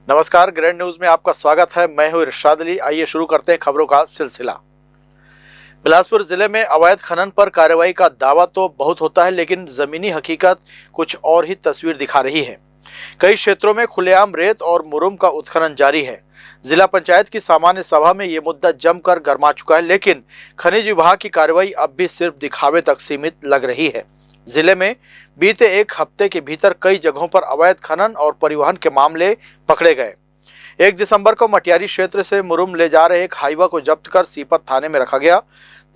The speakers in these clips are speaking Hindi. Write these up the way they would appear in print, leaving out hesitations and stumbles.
नमस्कार, ग्रैंड न्यूज में आपका स्वागत है। मैं हूं इरशाद अली। आइए शुरू करते हैं खबरों का सिलसिला। बिलासपुर जिले में अवैध खनन पर कार्रवाई का दावा तो बहुत होता है, लेकिन जमीनी हकीकत कुछ और ही तस्वीर दिखा रही है। कई क्षेत्रों में खुलेआम रेत और मुरुम का उत्खनन जारी है। जिला पंचायत की सामान्य सभा में ये मुद्दा जमकर गरमा चुका है, लेकिन खनिज विभाग की कार्रवाई अब भी सिर्फ दिखावे तक सीमित लग रही है। जिले में बीते एक हफ्ते के भीतर कई जगहों पर अवैध खनन और परिवहन के मामले पकड़े गए। 1 दिसंबर को मटियारी क्षेत्र से मुरुम ले जा रहे एक हाईवा को जब्त कर सीपत थाने में रखा गया।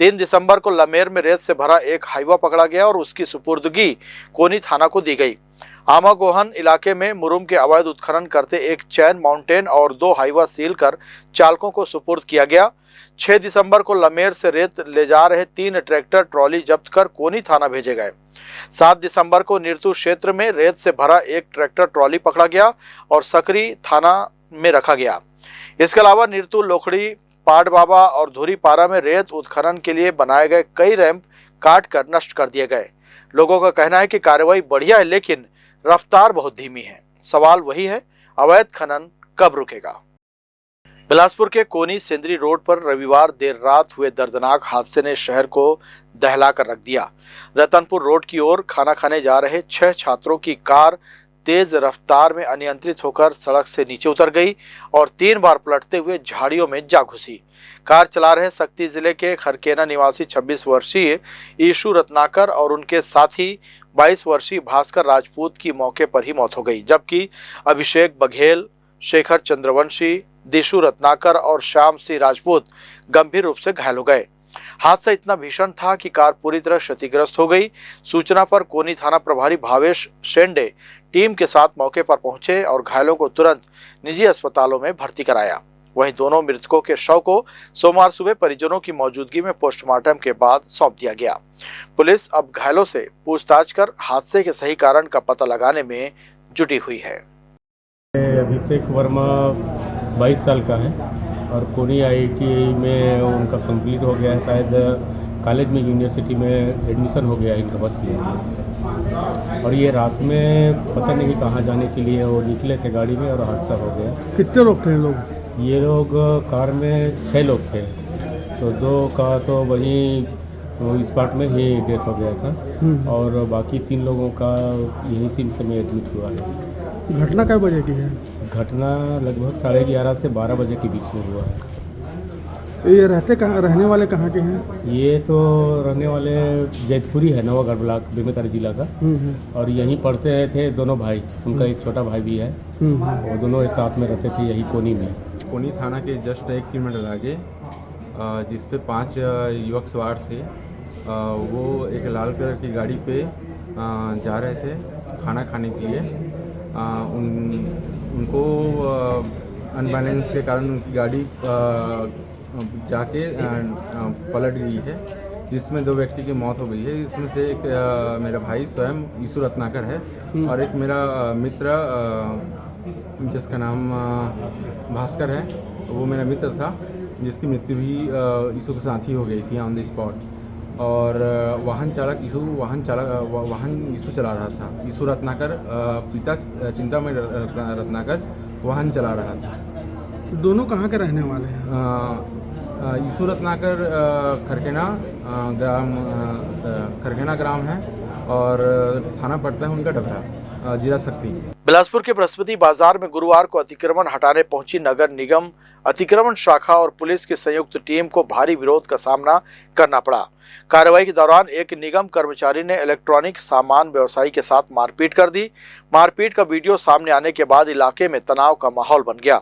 3 दिसंबर को लमेर में रेत से भरा एक हाईवा पकड़ा गया और उसकी सुपुर्दगी कोनी थाना को दी गई। आमागोहन इलाके में मुरुम के अवैध उत्खनन करते एक चैन माउंटेन और 2 हाईवा सील कर चालकों को सुपुर्द किया गया। 6 दिसंबर को लमेर से रेत ले जा रहे 3 ट्रैक्टर ट्रॉली जब्त कर कोनी थाना भेजे गए। 7 दिसंबर को निरतू क्षेत्र में रेत से भरा एक ट्रैक्टर ट्रॉली पकड़ा गया और सकरी थाना में रखा गया। इसके अलावा निरतू, लोखड़ी, पाट बाबा और धुरीपारा में रेत उत्खनन के लिए बनाए गए कई रैंप काट कर नष्ट कर दिए गए। लोगों का कहना है कि कार्रवाई बढ़िया है, लेकिन रफ्तार बहुत धीमी है। सवाल वही है, अवैध खनन कब रुकेगा? बिलासपुर के कोनी सेंद्री रोड पर रविवार देर रात हुए दर्दनाक हादसे ने शहर को दहला कर रख दिया। रतनपुर रोड की ओर खाना खाने जा रहे 6 छात्रों की कार तेज रफ्तार में अनियंत्रित होकर सड़क से नीचे उतर गई और 3 बार पलटते हुए झाड़ियों में जा घुसी। कार चला रहे शक्ति जिले के खरकेना निवासी 26 वर्षीय ईशु रत्नाकर और उनके साथी 22 वर्षीय भास्कर राजपूत की मौके पर ही मौत हो गई, जबकि अभिषेक बघेल, शेखर चंद्रवंशी, दिशु रत्नाकर और श्याम सिंह राजपूत गंभीर रूप से घायल हो गए। हादसा इतना भीषण था कि कार पूरी तरह क्षतिग्रस्त हो गई। सूचना पर कोनी थाना प्रभारी भावेश शेंडे टीम के साथ मौके पर पहुंचे और घायलों को तुरंत निजी अस्पतालों में भर्ती कराया। वहीं दोनों मृतकों के शव को सोमवार सुबह परिजनों की मौजूदगी में पोस्टमार्टम के बाद सौंप दिया गया। पुलिस अब घायलों से पूछताछ कर हादसे के सही कारण का पता लगाने में जुटी हुई है। अभिषेक वर्मा 22 साल का है और कोनी IIT में उनका कंप्लीट हो गया है। शायद कॉलेज में, यूनिवर्सिटी में एडमिशन हो गया है इनका बस लिए। और ये रात में पता नहीं कहाँ जाने के लिए वो निकले थे गाड़ी में और हादसा हो गया। कितने लोग थे लोग? ये लोग कार में 6 लोग थे, तो 2 का तो वहीं स्पॉट में ही डेथ हो गया था और बाकी 3 लोगों का यहीं सिम्स में एडमिट हुआ है। घटना कई बजे की है? घटना लगभग 11:30 से 12 बजे के बीच में हुआ है। ये रहने वाले कहाँ के हैं? ये तो रहने वाले जैतपुरी है, नवागढ़ ब्लॉक, बेमेतरा जिला का। और यहीं पढ़ते थे दोनों भाई। उनका एक छोटा भाई भी है। वो दोनों साथ में रहते थे यही कोनी में। कोनी थाना के जस्ट 1 किलोमीटर आगे जिस पे 5 युवक सवार थे, वो एक लाल कलर की गाड़ी पे जा रहे थे खाना खाने के लिए। उनको अनबैलेंस के कारण उनकी गाड़ी जाके पलट गई है, जिसमें 2 व्यक्ति की मौत हो गई है। इसमें से एक मेरा भाई स्वयं ईशु रत्नाकर है और एक मेरा मित्र जिसका नाम भास्कर है, वो मेरा मित्र था, जिसकी मृत्यु भी ईशु के साथ ही हो गई थी ऑन द स्पॉट। और वाहन ईशु चला रहा था। ईशु रत्नाकर पिता चिंतामणि रत्नाकर वाहन चला रहा था। दोनों कहाँ के रहने वाले हैं? ईशु रत्नाकर खरकेना ग्राम है और थाना पड़ता है उनका डभरा, जिला शक्ति। बिलासपुर के बृहस्पति बाजार में गुरुवार को अतिक्रमण हटाने पहुंची नगर निगम अतिक्रमण शाखा और पुलिस की संयुक्त टीम को भारी विरोध का सामना करना पड़ा। कार्रवाई के दौरान एक निगम कर्मचारी ने इलेक्ट्रॉनिक सामान व्यवसायी के साथ मारपीट कर दी। मारपीट का वीडियो सामने आने के बाद इलाके में तनाव का माहौल बन गया।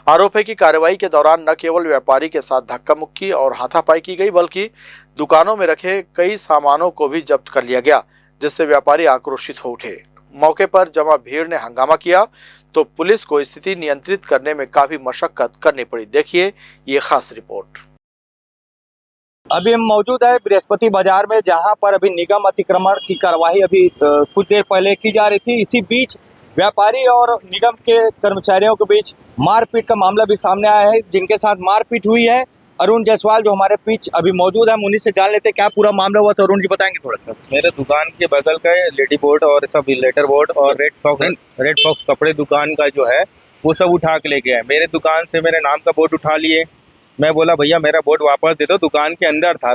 आरोप है कि कार्रवाई के दौरान न केवल व्यापारी के साथ धक्का मुक्की और हाथापाई की गई, बल्कि दुकानों में रखे कई सामानों को भी जब्त कर लिया गया, जिससे व्यापारी आक्रोशित हो उठे। मौके पर जमा भीड़ ने हंगामा किया तो पुलिस को स्थिति नियंत्रित करने में काफी मशक्कत करनी पड़ी। देखिए ये खास रिपोर्ट। अभी हम मौजूद है बृहस्पति बाजार में, जहां पर अभी निगम अतिक्रमण की कार्रवाई अभी कुछ देर पहले की जा रही थी। इसी बीच व्यापारी और निगम के कर्मचारियों के बीच मारपीट का मामला भी सामने आया है। जिनके साथ मारपीट हुई है अरुण जायसवाल जो हमारे बीच अभी मौजूद है, हम उन्हीं से जान लेते हैं क्या पूरा मामला हुआ। तो अरुण जी बताएंगे थोड़ा सा। मेरे दुकान के बगल का लेडी बोर्ड और सब लेटर बोर्ड और रेड फॉक्स कपड़े दुकान का जो है वो सब उठा के ले गए। मेरे दुकान से मेरे नाम का बोर्ड उठा लिए। मैं बोला भैया मेरा बोर्ड वापस दे दो, दुकान के अंदर था,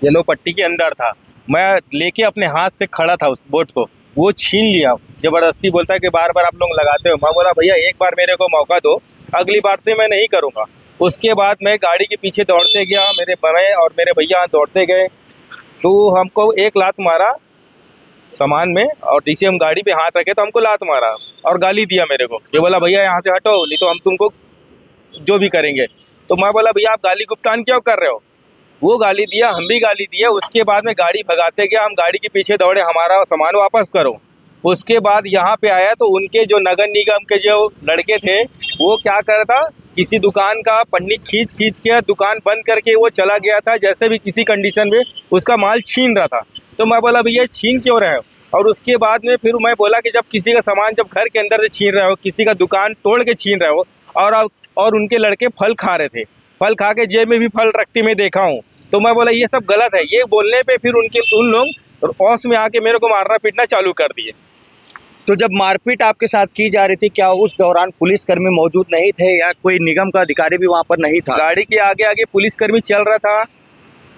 येलो पट्टी के अंदर था। मैं लेके अपने हाथ से खड़ा था उस बोर्ड को, वो छीन लिया ज़बरदस्ती। बोलता है कि बार बार आप लोग लगाते हो। मैं बोला भैया एक बार मेरे को मौका दो, अगली बार से मैं नहीं करूँगा। उसके बाद मैं गाड़ी के पीछे दौड़ते गया, मेरे बड़े और मेरे भैया दौड़ते गए, तो हमको एक लात मारा सामान में, और जैसे हम गाड़ी पे हाथ रखे तो हमको लात मारा और गाली दिया मेरे को। ये बोला भैया यहाँ से हटो, नहीं तो हम तुमको जो भी करेंगे। तो मैं बोला भैया आप गाली गुप्तान क्यों कर रहे हो। वो गाली दिया, हम भी गाली दिए। उसके बाद में गाड़ी भगाते गया, हम गाड़ी के पीछे दौड़े, हमारा सामान वापस करो। उसके बाद यहाँ पे आया तो उनके जो नगर निगम के जो लड़के थे वो क्या कर रहा था, किसी दुकान का पन्नी खींच के दुकान बंद करके वो चला गया था, जैसे भी किसी कंडीशन में उसका माल छीन रहा था। तो मैं बोला भैया छीन क्यों रहे हो। और उसके बाद में फिर मैं बोला कि जब किसी का सामान जब घर के अंदर से छीन रहे हो, किसी का दुकान तोड़ के छीन रहे हो, और उनके लड़के फल खा रहे थे, फल खा के जेब में भी फल रखते मैं देखा हूँ। तो मैं बोला ये सब गलत है। ये बोलने पे फिर उन लोग औस में आके मेरे को मारना पीटना चालू कर दिए। तो जब मारपीट आपके साथ की जा रही थी, क्या उस दौरान पुलिसकर्मी मौजूद नहीं थे या कोई निगम का अधिकारी भी वहाँ पर नहीं था? गाड़ी के आगे आगे पुलिसकर्मी चल रहा था।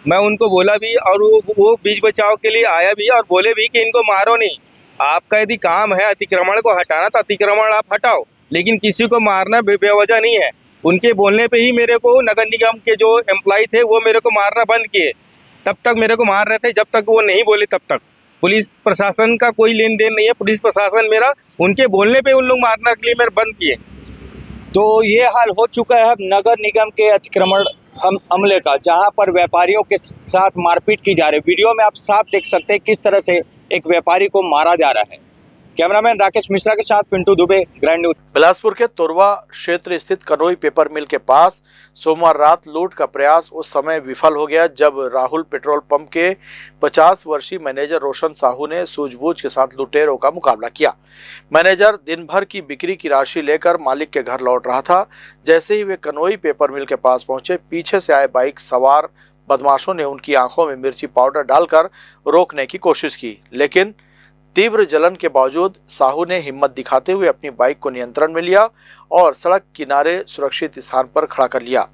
मैं उनको बोला भी, और वो बीच बचाव के लिए आया भी और बोले भी कि इनको मारो नहीं, आपका यदि काम है अतिक्रमण को हटाना तो अतिक्रमण आप हटाओ, लेकिन किसी को मारना बेवजह नहीं है। उनके बोलने पे ही मेरे को नगर निगम के जो एम्प्लॉय थे वो मेरे को मारना बंद किए। तब तक मेरे को मार रहे थे, जब तक वो नहीं बोले तब तक। पुलिस प्रशासन का कोई लेन देन नहीं है, पुलिस प्रशासन मेरा उनके बोलने पे उन लोग मारना के लिए मेरे बंद किए। तो ये हाल हो चुका है अब नगर निगम के अतिक्रमण अमले का, जहां पर व्यापारियों के साथ मारपीट की जा रही है। वीडियो में आप साफ देख सकते हैं किस तरह से एक व्यापारी को मारा जा रहा है। कैमरामैन राकेश मिश्रा के साथ पिंटू दुबे, ग्रैंड न्यूज। बिलासपुर के तोरवा क्षेत्र स्थित कनोई पेपर मिल के पास सोमवार रात लूट का प्रयास उस समय विफल हो गया जब राहुल पेट्रोल पंप के 50 वर्षीय मैनेजर रोशन साहू ने सूझबूझ के साथ लुटेरों का मुकाबला किया। मैनेजर दिन भर की बिक्री की राशि लेकर मालिक के घर लौट रहा था। जैसे ही वे कनोई पेपर मिल के पास पहुंचे, पीछे से आए बाइक सवार बदमाशों ने उनकी आंखों में मिर्ची पाउडर डालकर रोकने की कोशिश की, लेकिन तीव्र जलन के बावजूद साहू ने हिम्मत दिखाते हुए अपनी बाइक को नियंत्रण में लिया और सड़क किनारे सुरक्षित स्थान पर खड़ा कर लिया।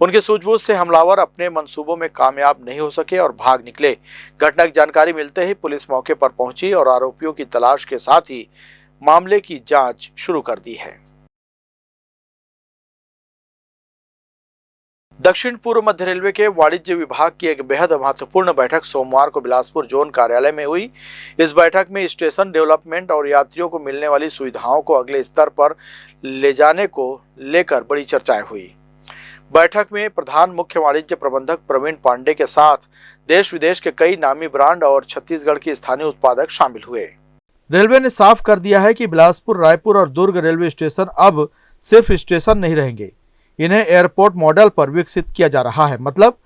उनके सूझबूझ से हमलावर अपने मंसूबों में कामयाब नहीं हो सके और भाग निकले। घटना की जानकारी मिलते ही पुलिस मौके पर पहुंची और आरोपियों की तलाश के साथ ही मामले की जांच शुरू कर दी है। दक्षिण पूर्व मध्य रेलवे के वाणिज्य विभाग की एक बेहद महत्वपूर्ण बैठक सोमवार को बिलासपुर जोन कार्यालय में हुई। इस बैठक में स्टेशन डेवलपमेंट और यात्रियों को मिलने वाली सुविधाओं को अगले स्तर पर ले जाने को लेकर बड़ी चर्चाएं हुई। बैठक में प्रधान मुख्य वाणिज्य प्रबंधक प्रवीण पांडे के साथ देश विदेश के कई नामी ब्रांड और छत्तीसगढ़ के स्थानीय उत्पादक शामिल हुए। रेलवे ने साफ कर दिया है कि बिलासपुर, रायपुर और दुर्ग रेलवे स्टेशन अब सिर्फ स्टेशन नहीं रहेंगे, इन्हें एयरपोर्ट मॉडल पर विकसित किया जा रहा है। मतलब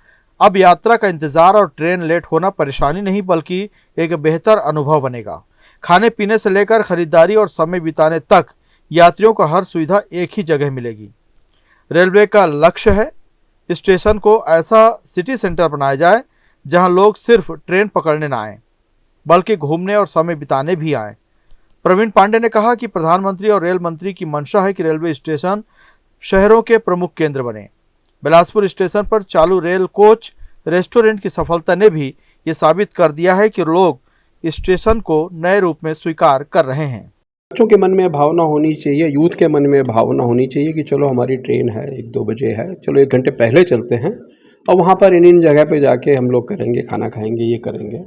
अब यात्रा का इंतजार और ट्रेन लेट होना परेशानी नहीं बल्कि एक बेहतर अनुभव बनेगा। खाने पीने से लेकर खरीदारी और समय बिताने तक यात्रियों को हर सुविधा एक ही जगह मिलेगी। रेलवे का लक्ष्य है स्टेशन को ऐसा सिटी सेंटर बनाया जाए जहां लोग सिर्फ ट्रेन पकड़ने ना आए बल्कि घूमने और समय बिताने भी आए। प्रवीण पांडे ने कहा कि प्रधानमंत्री और रेल मंत्री की मंशा है कि रेलवे स्टेशन शहरों के प्रमुख केंद्र बने। बिलासपुर स्टेशन पर चालू रेल कोच रेस्टोरेंट की सफलता ने भी ये साबित कर दिया है कि लोग स्टेशन को नए रूप में स्वीकार कर रहे हैं। बच्चों के मन में भावना होनी चाहिए, यूथ के मन में भावना होनी चाहिए कि चलो हमारी ट्रेन है 1-2 बजे है, चलो 1 घंटे पहले चलते हैं और वहाँ पर इन जगह पे जाके हम लोग करेंगे, खाना खाएंगे, ये करेंगे।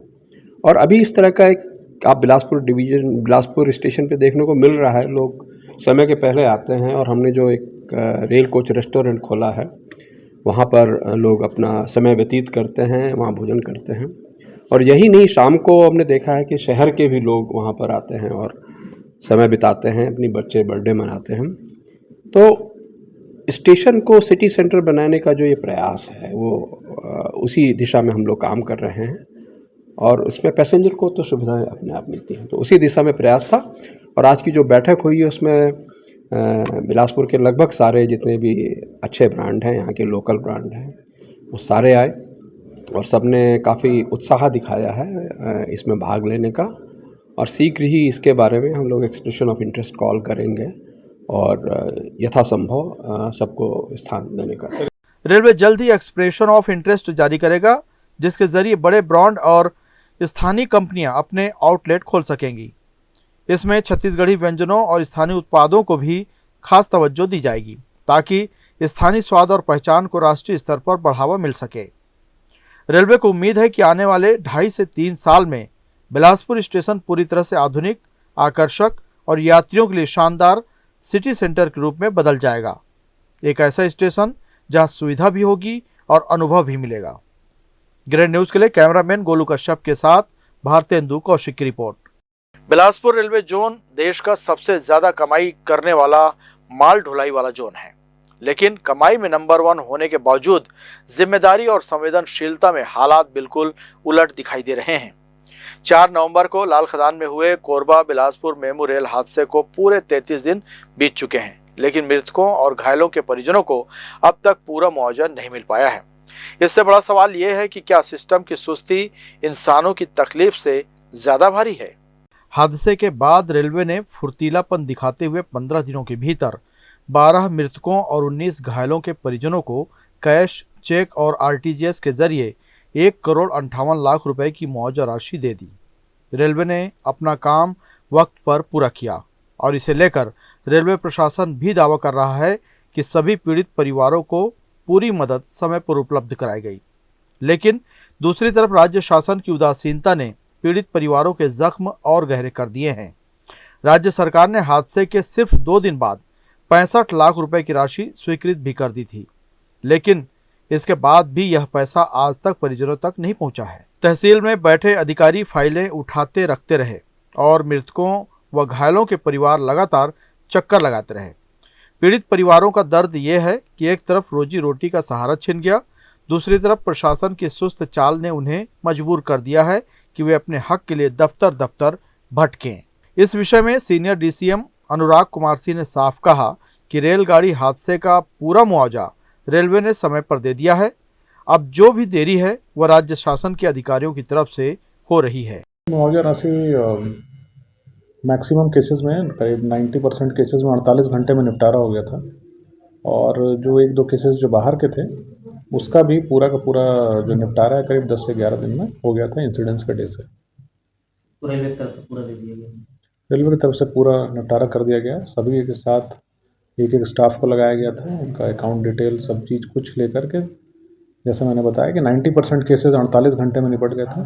और अभी इस तरह का एक आप बिलासपुर स्टेशन पे देखने को मिल रहा है। लोग समय के पहले आते हैं और हमने जो एक रेल कोच रेस्टोरेंट खोला है वहाँ पर लोग अपना समय व्यतीत करते हैं, वहाँ भोजन करते हैं। और यही नहीं, शाम को हमने देखा है कि शहर के भी लोग वहाँ पर आते हैं और समय बिताते हैं, अपनी बच्चे बर्थडे मनाते हैं। तो स्टेशन को सिटी सेंटर बनाने का जो ये प्रयास है वो उसी दिशा में हम लोग काम कर रहे हैं और उसमें पैसेंजर को तो सुविधाएं अपने आप मिलती हैं। तो उसी दिशा में प्रयास था और आज की जो बैठक हुई है उसमें बिलासपुर के लगभग सारे जितने भी अच्छे ब्रांड हैं, यहाँ के लोकल ब्रांड हैं, वो सारे आए और सबने काफ़ी उत्साह दिखाया है इसमें भाग लेने का। और शीघ्र ही इसके बारे में हम लोग एक्सप्रेशन ऑफ इंटरेस्ट कॉल करेंगे और यथासंभव सबको स्थान देने का। रेलवे जल्द ही एक्सप्रेशन ऑफ इंटरेस्ट जारी करेगा, जिसके जरिए बड़े ब्रांड और स्थानीय कंपनियां अपने आउटलेट खोल सकेंगी। इसमें छत्तीसगढ़ी व्यंजनों और स्थानीय उत्पादों को भी खास तवज्जो दी जाएगी, ताकि स्थानीय स्वाद और पहचान को राष्ट्रीय स्तर पर बढ़ावा मिल सके। रेलवे को उम्मीद है कि आने वाले 2.5 से 3 साल में बिलासपुर स्टेशन पूरी तरह से आधुनिक, आकर्षक और यात्रियों के लिए शानदार सिटी सेंटर के रूप में बदल जाएगा। एक ऐसा स्टेशन जहां सुविधा भी होगी और अनुभव भी मिलेगा। ग्रैंड न्यूज के लिए कैमरामैन गोलू कश्यप के साथ भारतेंदु कौशिक की रिपोर्ट। बिलासपुर रेलवे जोन देश का सबसे ज्यादा कमाई करने वाला माल ढुलाई वाला जोन है, लेकिन कमाई में नंबर 1 होने के बावजूद जिम्मेदारी और संवेदनशीलता में हालात बिल्कुल उलट दिखाई दे रहे हैं। 4 नवंबर को लाल खदान में हुए कोरबा बिलासपुर मेमू रेल हादसे को पूरे 33 दिन बीत चुके हैं, लेकिन मृतकों और घायलों के परिजनों को अब तक पूरा मुआवजा नहीं मिल पाया है। इससे बड़ा सवाल यह है कि क्या सिस्टम की सुस्ती इंसानों की तकलीफ से ज्यादा भारी है। हादसे के बाद रेलवे ने फुर्तीलापन दिखाते हुए 15 दिनों के भीतर 12 मृतकों और 19 घायलों के परिजनों को कैश, चेक और आरटीजीएस के जरिए 1,58,00,000 रुपए की मुआवजा राशि दे दी। रेलवे ने अपना काम वक्त पर पूरा किया और इसे लेकर रेलवे प्रशासन भी दावा कर रहा है कि सभी पीड़ित परिवारों को पूरी मदद समय पर उपलब्ध कराई गई। लेकिन दूसरी तरफ राज्य शासन की उदासीनता ने पीड़ित परिवारों के जख्म और गहरे कर दिए हैं। राज्य सरकार ने हादसे के सिर्फ 2 दिन बाद 65 लाख रुपए की राशि स्वीकृत भी कर दी थी, लेकिन इसके बाद भी यह पैसा आज तक परिजनों तक नहीं पहुंचा है। तहसील में बैठे अधिकारी फाइलें उठाते रखते रहे और मृतकों व घायलों के परिवार लगातार चक्कर लगाते रहे। पीड़ित परिवारों का दर्द यह है कि एक तरफ रोजी रोटी का सहारा छिन गया, दूसरी तरफ प्रशासन की सुस्त चाल ने उन्हें मजबूर कर दिया है कि वे अपने हक के लिए दफ्तर दफ्तर भटकें। इस विषय में सीनियर डीसीएम अनुराग कुमार सिंह ने साफ कहा कि रेलगाड़ी हादसे का पूरा मुआवजा रेलवे ने समय पर दे दिया है। अब जो भी देरी है वह राज्य शासन के अधिकारियों की तरफ से हो रही है। मुआवजा राशि मैक्सिमम केसेस में करीब 90% केसेस में 48 घंटे में निपटारा हो गया था, और जो 1-2 केसेस जो बाहर के थे उसका भी पूरा का पूरा जो निपटारा है करीब 10 से 11 दिन में हो गया था इंसिडेंट्स के डे से। रेलवे की तरफ से पूरा दे दिया गया, रेलवे की तरफ से पूरा निपटारा कर दिया गया। सभी के साथ एक स्टाफ को लगाया गया था, उनका अकाउंट डिटेल सब चीज़ कुछ लेकर के, जैसे मैंने बताया कि 90% केसेस 48 घंटे में निपट गए थे,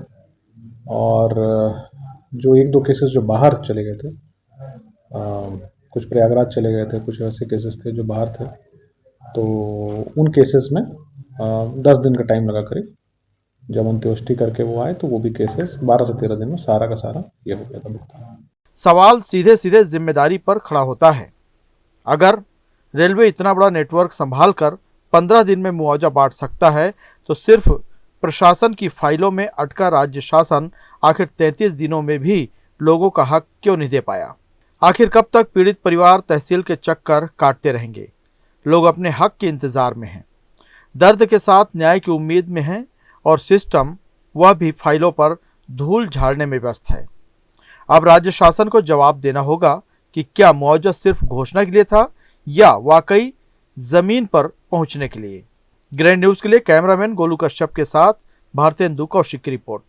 और जो 1-2 केसेस जो बाहर चले गए थे, कुछ प्रयागराज चले गए थे, कुछ ऐसे केसेस थे जो बाहर थे, तो उन केसेस में 10 दिन का टाइम लगा करीब। जब अंत्येष्टि करके वो आए तो वो भी केसेस 12 से 13 दिन में सारा का सारा ये हो गया था भुगतान। सवाल सीधे सीधे जिम्मेदारी पर खड़ा होता है। अगर रेलवे इतना बड़ा नेटवर्क संभालकर 15 दिन में मुआवजा बांट सकता है, तो सिर्फ प्रशासन की फाइलों में अटका राज्य शासन आखिर 33 दिनों में भी लोगों का हक क्यों नहीं दे पाया। आखिर कब तक पीड़ित परिवार तहसील के चक्कर काटते रहेंगे। लोग अपने हक के इंतजार में हैं, दर्द के साथ न्याय की उम्मीद में हैं, और सिस्टम वह भी फाइलों पर धूल झाड़ने में व्यस्त है। अब राज्य शासन को जवाब देना होगा कि क्या मुआवजा सिर्फ घोषणा के लिए था या वाकई जमीन पर पहुंचने के लिए। ग्रैंड न्यूज के लिए कैमरामैन गोलू कश्यप के साथ भारतेंदु कौशिक की रिपोर्ट।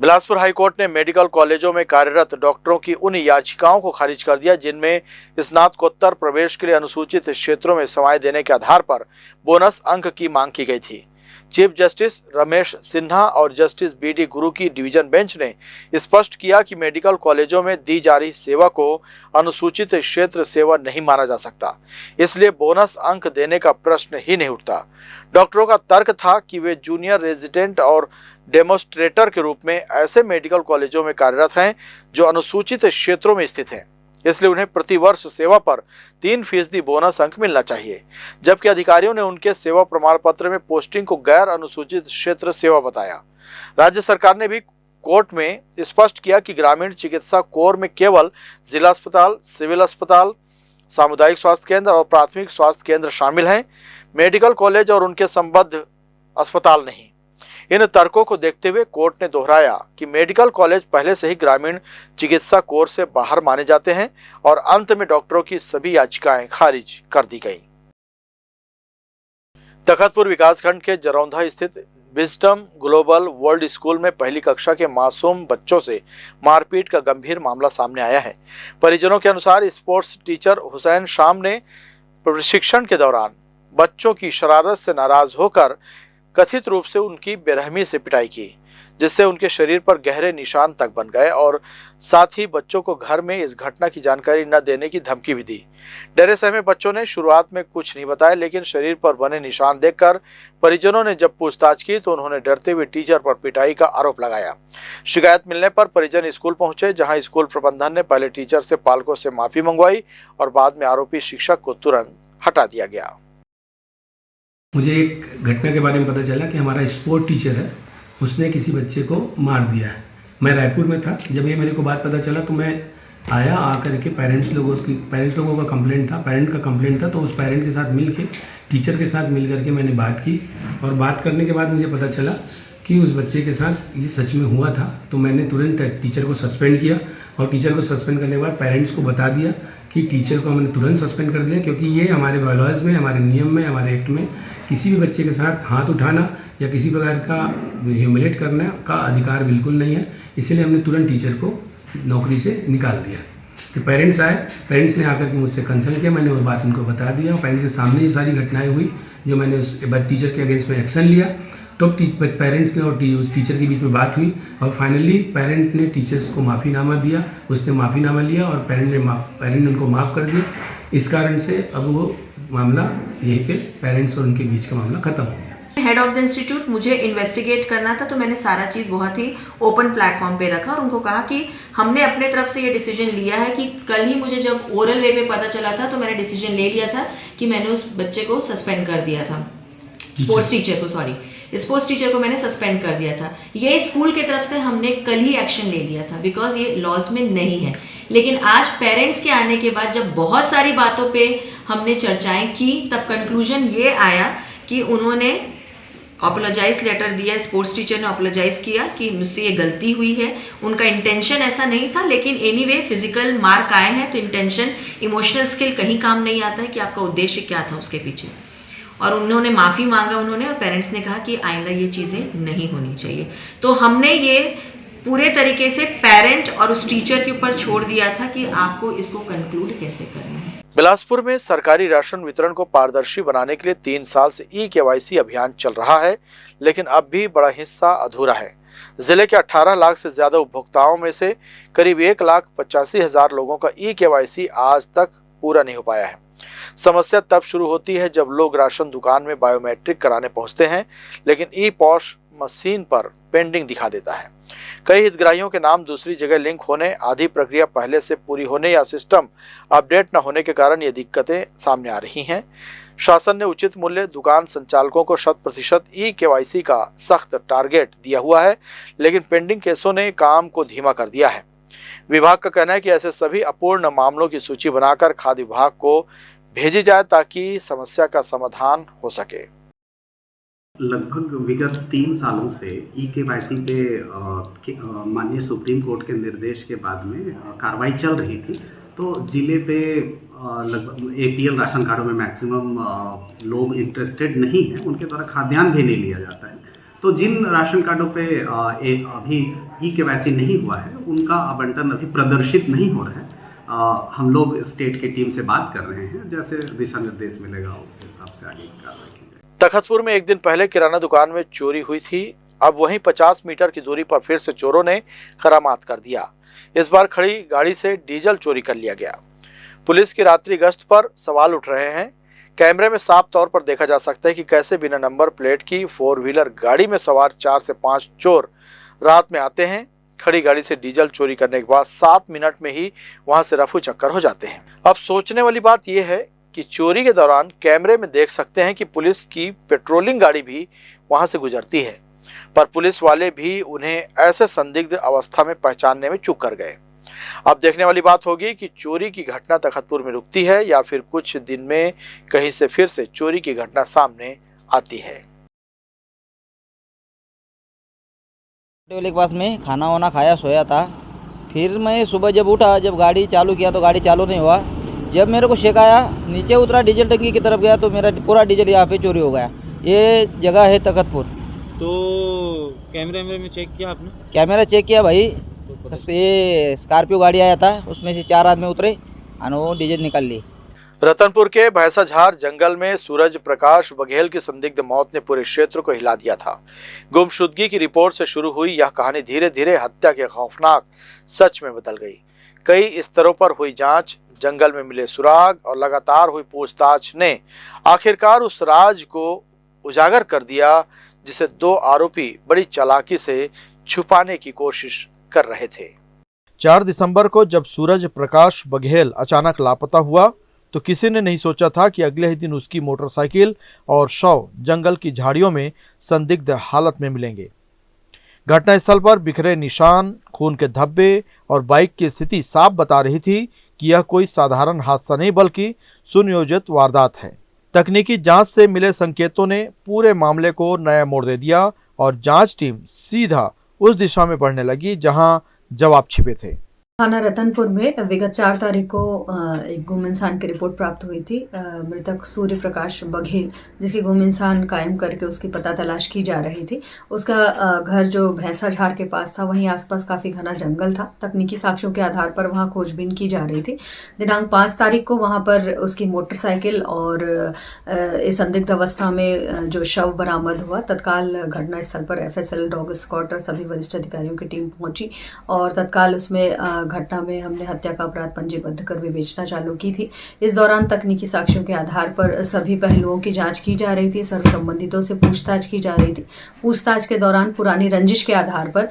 बिलासपुर हाईकोर्ट ने मेडिकल कॉलेजों में कार्यरत डॉक्टरों की उन याचिकाओं को खारिज कर दिया जिनमें स्नातकोत्तर प्रवेश के लिए अनुसूचित क्षेत्रों में सेवाएं देने के आधार पर बोनस अंक की मांग की गई थी। चीफ जस्टिस रमेश सिन्हा और जस्टिस बीडी गुरु की डिवीजन बेंच ने स्पष्ट किया कि मेडिकल कॉलेजों में दी जा रही सेवा को अनुसूचित क्षेत्र सेवा नहीं माना जा सकता, इसलिए बोनस अंक देने का प्रश्न ही नहीं उठता। डॉक्टरों का तर्क था कि वे जूनियर रेजिडेंट और डेमोस्ट्रेटर के रूप में ऐसे मेडिकल कॉलेजों में कार्यरत हैं जो अनुसूचित क्षेत्रों में स्थित हैं, इसलिए उन्हें प्रतिवर्ष सेवा पर 3% बोनस अंक मिलना चाहिए, जबकि अधिकारियों ने उनके सेवा प्रमाण पत्र में पोस्टिंग को गैर अनुसूचित क्षेत्र सेवा बताया। राज्य सरकार ने भी कोर्ट में स्पष्ट किया कि ग्रामीण चिकित्सा कोर में केवल जिला अस्पताल, सिविल अस्पताल, सामुदायिक स्वास्थ्य केंद्र और प्राथमिक स्वास्थ्य केंद्र शामिल हैं, मेडिकल कॉलेज और उनके संबद्ध अस्पताल नहीं। इन तर्कों को देखते हुए कोर्ट ने दोहराया कि मेडिकल कॉलेज पहले से ही ग्रामीण चिकित्सा कोर्स से बाहर माने जाते हैं और अंत में डॉक्टरों की सभी याचिकाएं खारिज कर दी गईं। तखतपुर विकासखंड के जरौंधा स्थित विजडम ग्लोबल वर्ल्ड स्कूल में पहली कक्षा के मासूम बच्चों से मारपीट का गंभीर मामला सामने आया है। परिजनों के अनुसार स्पोर्ट्स टीचर हुसैन शाम ने प्रशिक्षण के दौरान बच्चों की शरारत से नाराज होकर कथित रूप से उनकी बेरहमी से पिटाई की, जिससे उनके शरीर पर गहरे निशान तक बन गए और साथ ही बच्चों को घर में इस घटना की जानकारी न देने की धमकी भी दी। डरे सहमे बच्चों ने शुरुआत में कुछ नहीं बताया, लेकिन शरीर पर बने निशान देखकर परिजनों ने जब पूछताछ की तो उन्होंने डरते हुए टीचर पर पिटाई का आरोप लगाया। शिकायत मिलने पर परिजन स्कूल पहुंचे, जहां स्कूल प्रबंधन ने पहले टीचर से पालकों से माफी मंगवाई और बाद में आरोपी शिक्षक को तुरंत हटा दिया गया। मुझे एक घटना के बारे में पता चला कि हमारा स्पोर्ट टीचर है, उसने किसी बच्चे को मार दिया है। मैं रायपुर में था, जब ये मेरे को बात पता चला तो मैं आया, आकर के पेरेंट्स लोगों का कंप्लेंट था, तो उस पेरेंट के साथ मिल के टीचर के साथ मिल करके मैंने बात की और बात करने के बाद मुझे पता चला कि उस बच्चे के साथ ये सच में हुआ था। तो मैंने तुरंत टीचर को सस्पेंड किया और टीचर को सस्पेंड करने के बाद पेरेंट्स को बता दिया कि टीचर को हमने तुरंत सस्पेंड कर दिया, क्योंकि ये हमारे बायलॉज में, हमारे नियम में, हमारे एक्ट में किसी भी बच्चे के साथ हाथ उठाना या किसी प्रकार का ह्यूमिलेट करने का अधिकार बिल्कुल नहीं है। इसीलिए हमने तुरंत टीचर को नौकरी से निकाल दिया। कि पेरेंट्स आए, पेरेंट्स ने आकर के मुझसे कंसल्ट किया, मैंने वो बात उनको बता दिया। पेरेंट्स के सामने ये सारी घटनाएं हुई जो मैंने उस टीचर के अगेंस्ट में एक्शन लिया। तो पेरेंट्स ने और टीचर के बीच में बात हुई और फाइनली पेरेंट ने टीचर्स को माफ़ीनामा दिया, उसने माफ़ीनामा लिया और पेरेंट ने उनको माफ़ कर दिया। इस कारण से अब वो मामला यहीं पे पेरेंट्स और उनके बीच का मामला ख़त्म हो गया। हेड ऑफ द इंस्टीट्यूट, मुझे इन्वेस्टिगेट करना था, तो मैंने सारा चीज़ बहुत ही ओपन प्लेटफॉर्म पे रखा और उनको कहा कि हमने अपने तरफ से ये डिसीजन लिया है कि कल ही मुझे जब ओरल वे पे पता चला था तो मैंने डिसीजन ले लिया था कि मैंने उस बच्चे को सस्पेंड कर दिया था, स्पोर्ट्स टीचर को मैंने सस्पेंड कर दिया था। ये स्कूल की तरफ से हमने कल ही एक्शन ले लिया था बिकॉज ये लॉज में नहीं है। लेकिन आज पेरेंट्स के आने के बाद जब बहुत सारी बातों पे हमने चर्चाएं की, तब कंक्लूजन ये आया कि उन्होंने अपोलोजाइज लेटर दिया, स्पोर्ट्स टीचर ने अपोलोजाइज किया कि मुझसे ये गलती हुई है, उनका इंटेंशन ऐसा नहीं था, लेकिन एनीवे फिजिकल मार्क आए हैं तो इंटेंशन, इमोशनल स्किल कहीं काम नहीं आता है कि आपका उद्देश्य क्या था उसके पीछे। और उन्होंने माफ़ी मांगा और पेरेंट्स ने कहा कि आइंदा ये चीज़ें नहीं होनी चाहिए। तो हमने ये पूरे तरीके से पेरेंट और उस टीचर के ऊपर छोड़ दिया था कि आपको इसको कंक्लूड कैसे करना है। बिलासपुर में सरकारी राशन वितरण को पारदर्शी बनाने के लिए 3 साल से ई-केवाईसी अभियान चल रहा है, लेकिन अब भी बड़ा हिस्सा अधूरा है। जिले के 18 लाख से ज्यादा उपभोक्ताओं में से करीब 1,85,000 लोगों का ई-केवाईसी आज तक पूरा नहीं हो पाया है। समस्या तब शुरू होती है जब लोग राशन दुकान में बायोमेट्रिक कराने पहुंचते हैं, लेकिन ई-पॉस मशीन पर पेंडिंग दिखा देता है। कई हितग्राहियों के नाम दूसरी जगह लिंक होने, आधी प्रक्रिया पहले से पूरी होने या सिस्टम अपडेट न होने के कारण ये दिक्कतें सामने आ रही हैं। शासन ने उचित मूल्य दुकान संचालकों को 100% ई-केवाईसी का सख्त टारगेट दिया हुआ है, लेकिन पेंडिंग केसों ने काम को धीमा कर दिया है। विभाग का कहना है कि ऐसे सभी अपूर्ण मामलों की सूची बनाकर खाद्य विभाग को भेजी जाए ताकि समस्या का समाधान हो सके। लगभग विगत 3 सालों से ई-केवाईसी पे माननीय सुप्रीम कोर्ट के निर्देश के बाद में कार्रवाई चल रही थी। तो जिले पे लगभग APL राशन कार्डों में मैक्सिमम लोग इंटरेस्टेड नहीं हैं, उनके द्वारा खाद्यान्न भी नहीं लिया जाता है। तो जिन राशन कार्डों पे अभी ई-केवाईसी नहीं हुआ है, उनका आवंटन अभी प्रदर्शित नहीं हो रहा है। हम लोग स्टेट की टीम से बात कर रहे हैं, जैसे दिशा निर्देश मिलेगा उस हिसाब से आगे की कार्रवाई की जाएगी। तखतपुर में एक दिन पहले किराना दुकान में चोरी हुई थी, अब वहीं 50 मीटर की दूरी पर फिर से चोरों ने करामात कर दिया। इस बार खड़ी गाड़ी से डीजल चोरी कर लिया गया। पुलिस की रात्रि गश्त पर सवाल उठ रहे हैं। कैमरे में साफ तौर पर देखा जा सकता है कि कैसे बिना नंबर प्लेट की 4 व्हीलर गाड़ी में सवार 4 से 5 चोर रात में आते हैं। खड़ी गाड़ी से डीजल चोरी करने के बाद 7 मिनट में ही वहां से रफू चक्कर हो जाते हैं। अब सोचने वाली बात यह है कि चोरी के दौरान कैमरे में देख सकते हैं कि पुलिस की पेट्रोलिंग गाड़ी भी वहां से गुजरती है, पर पुलिस वाले भी उन्हें ऐसे संदिग्ध अवस्था में पहचानने में चूक कर गए। अब देखने वाली बात होगी कि चोरी की घटना तखतपुर में रुकती है या फिर कुछ दिन में कहीं से फिर से चोरी की घटना सामने आती है। होटल के पास में खाना वाना खाया सोया था। फिर मैं सुबह जब उठा, जब गाड़ी चालू किया तो गाड़ी चालू नहीं हुआ। जब मेरे को शेक आया, नीचे उतरा, डीजल टंकी की तरफ गया तो मेरा पूरा डीजल यहाँ पे चोरी हो गया। ये जगह है तखतपुर। तो कैमरे में चेक किया आपने? कैमरा चेक किया भाई, ये स्कॉर्पियो गाड़ी आया था, उसमें से 4 आदमी उतरे और वो डीजल निकाल ली। रतनपुर के भैंसाझार जंगल में सूरज प्रकाश बघेल की संदिग्ध मौत ने पूरे क्षेत्र को हिला दिया था। गुमशुदगी की रिपोर्ट से शुरू हुई यह कहानी धीरे धीरे हत्या के खौफनाक सच में बदल गई। कई स्तरों पर हुई जांच, जंगल में मिले सुराग और लगातार हुई पूछताछ ने आखिरकार उस राज को उजागर कर दिया जिसे 2 आरोपी बड़ी चालाकी से छुपाने की कोशिश कर रहे थे। 4 दिसंबर को जब सूरज प्रकाश बघेल अचानक लापता हुआ तो किसी ने नहीं सोचा था कि अगले ही दिन उसकी मोटरसाइकिल और शव जंगल की झाड़ियों में संदिग्ध हालत में मिलेंगे। घटनास्थल पर बिखरे निशान, खून के धब्बे और बाइक की स्थिति साफ बता रही थी कि यह कोई साधारण हादसा नहीं बल्कि सुनियोजित वारदात है। तकनीकी जांच से मिले संकेतों ने पूरे मामले को नया मोड़ दे दिया और जांच टीम सीधा उस दिशा में बढ़ने लगी जहां जवाब छिपे थे। थाना रतनपुर में विगत 4 तारीख को एक गुम इंसान की रिपोर्ट प्राप्त हुई थी। मृतक सूर्य प्रकाश बघेल, जिसकी गुम इंसान कायम करके उसकी पता तलाश की जा रही थी। उसका घर जो भैंसाझार के पास था, वहीं आसपास काफ़ी घना जंगल था। तकनीकी साक्ष्यों के आधार पर वहां खोजबीन की जा रही थी। दिनांक 5 तारीख को वहां पर उसकी मोटरसाइकिल और इस संदिग्ध अवस्था में जो शव बरामद हुआ, तत्काल घटनास्थल पर FSL, डॉग स्क्वाड और सभी वरिष्ठ अधिकारियों की टीम पहुंची और तत्काल उसमें घटना में हमने हत्या का अपराध पंजीबद्ध कर विवेचना चालू की थी। इस दौरान तकनीकी साक्ष्यों के आधार पर सभी पहलुओं की जांच की जा रही थी। सर्व संबंधितों से पूछताछ की जा रही थी। पूछताछ के दौरान पुरानी रंजिश के आधार पर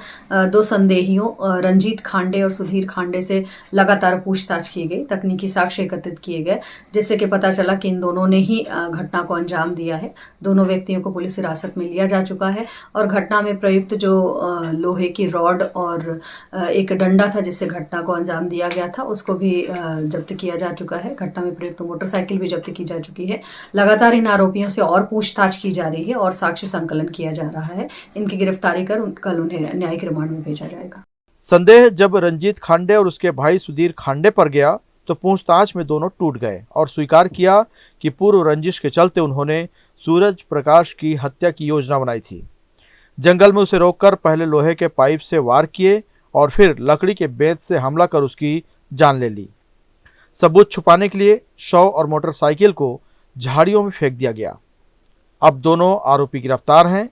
2 संदेहियों रंजीत खांडे और सुधीर खांडे से लगातार पूछताछ की गई। तकनीकी साक्ष्य एकत्रित किए गए, जिससे कि पता चला कि इन दोनों ने ही घटना को अंजाम दिया है। दोनों व्यक्तियों को पुलिस हिरासत में लिया जा चुका है और घटना में प्रयुक्त जो लोहे की रॉड और एक डंडा था जिससे घटना को अंजाम दिया गया था, उसको भी जब्त किया जा चुका है। घटना में प्रयुक्त मोटरसाइकिल भी जब्त की जा चुकी है। लगातार इन आरोपियों से और पूछताछ की जा रही है और साक्ष्य संकलन किया जा रहा है। इनकी गिरफ्तारी कर कल उन्हें न्यायिक रिमांड में भेजा जाएगा। संदेह जब रंजीत खांडे और उसके भाई सुधीर खांडे पर गया तो पूछताछ में दोनों टूट गए और स्वीकार किया कि पूर्व रंजिश के चलते उन्होंने सूरज प्रकाश की हत्या की योजना बनाई थी। जंगल में उसे रोककर पहले लोहे के पाइप से वार किए और फिर लकड़ी के बेंत से हमला कर उसकी जान ले ली। सबूत छुपाने के लिए शव और मोटरसाइकिल को झाड़ियों में फेंक दिया गया। अब दोनों आरोपी गिरफ्तार हैं।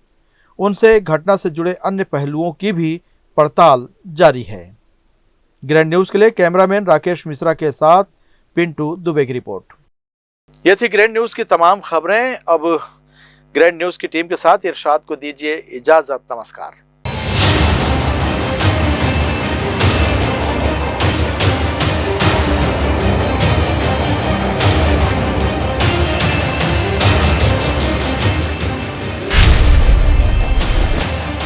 उनसे घटना से जुड़े अन्य पहलुओं की भी पड़ताल जारी है। ग्रैंड न्यूज़ के लिए कैमरामैन राकेश मिश्रा के साथ पिंटू दुबे की रिपोर्ट। ये थी ग्रैंड न्यूज़ की तमाम खबरें। अब ग्रैंड न्यूज़ की टीम के साथ इरशाद को दीजिए इजाज़त। नमस्कार।